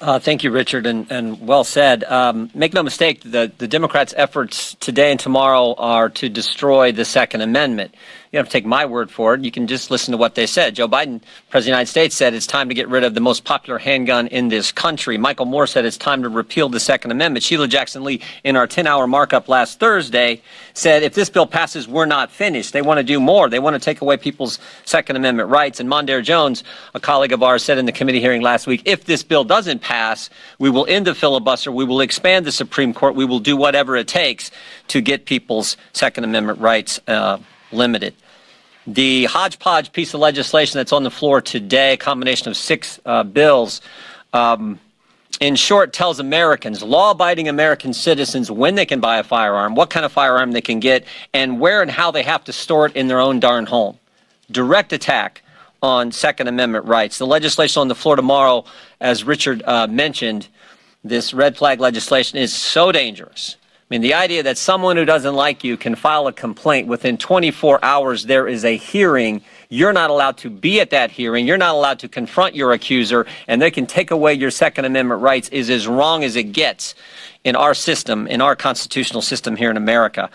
Thank you, Richard, and well said. Make no mistake, the Democrats' efforts today and tomorrow are to destroy the Second Amendment. You don't have to take my word for it. You can just listen to what they said. Joe Biden, President of the United States, said it's time to get rid of the most popular handgun in this country. Michael Moore said it's time to repeal the Second Amendment. Sheila Jackson Lee, in our 10-hour markup last Thursday, said if this bill passes, we're not finished. They want to do more. They want to take away people's Second Amendment rights. And Mondaire Jones, a colleague of ours, said in the committee hearing last week, if this bill doesn't pass, we will end the filibuster, we will expand the Supreme Court, we will do whatever it takes to get people's Second Amendment rights limited. The hodgepodge piece of legislation that's on the floor today, a combination of 6 bills, in short, tells Americans, law-abiding American citizens, when they can buy a firearm, what kind of firearm they can get, and where and how they have to store it in their own darn home. Direct attack on Second Amendment rights. The legislation on the floor tomorrow, as Richard mentioned, this red flag legislation is so dangerous. I mean, the idea that someone who doesn't like you can file a complaint within 24 hours, there is a hearing. You're not allowed to be at that hearing. You're not allowed to confront your accuser, and they can take away your Second Amendment rights is as wrong as it gets in our system, in our constitutional system here in America.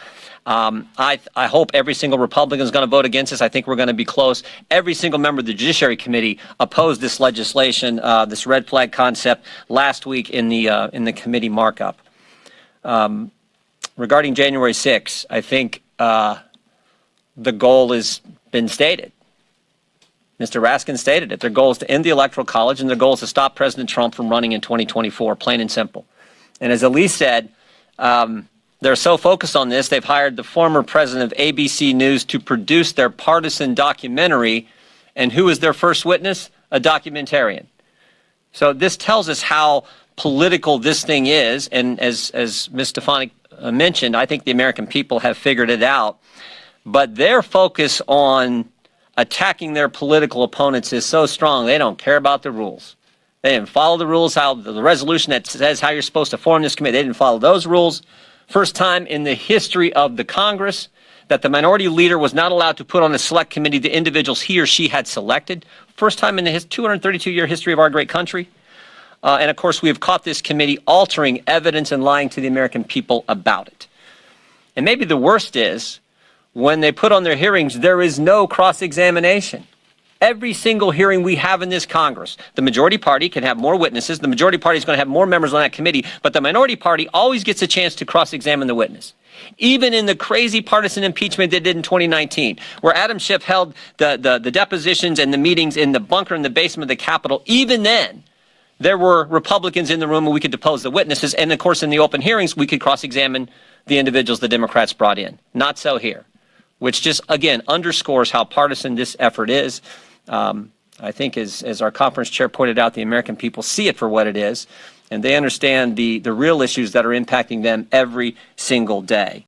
I hope every single Republican is going to vote against this. I think we're going to be close. Every single member of the Judiciary Committee opposed this legislation, this red flag concept, last week in the committee markup. Regarding January 6th, I think the goal has been stated. Mr. Raskin stated it. Their goal is to end the Electoral College, and their goal is to stop President Trump from running in 2024, plain and simple. And as Elise said, they're so focused on this, they've hired the former president of ABC News to produce their partisan documentary. And who is their first witness? A documentarian. So this tells us how political this thing is. And as Ms. Stefanik mentioned, I think the American people have figured it out. But their focus on attacking their political opponents is so strong, they don't care about the rules. They didn't follow the rules, how the resolution that says how you're supposed to form this committee, they didn't follow those rules. First time in the history of the Congress that the minority leader was not allowed to put on a select committee the individuals he or she had selected. First time in the 232-year history of our great country. And of course, we have caught this committee altering evidence and lying to the American people about it. And maybe the worst is, when they put on their hearings, there is no cross-examination. Every single hearing we have in this Congress, the majority party can have more witnesses. The majority party is going to have more members on that committee, but the minority party always gets a chance to cross-examine the witness. Even in the crazy partisan impeachment they did in 2019, where Adam Schiff held the depositions and the meetings in the bunker in the basement of the Capitol, even then, there were Republicans in the room and we could depose the witnesses. And of course, in the open hearings, we could cross-examine the individuals the Democrats brought in. Not so here, which just, again, underscores how partisan this effort is. I think as our conference chair pointed out, the American people see it for what it is, and they understand the real issues that are impacting them every single day.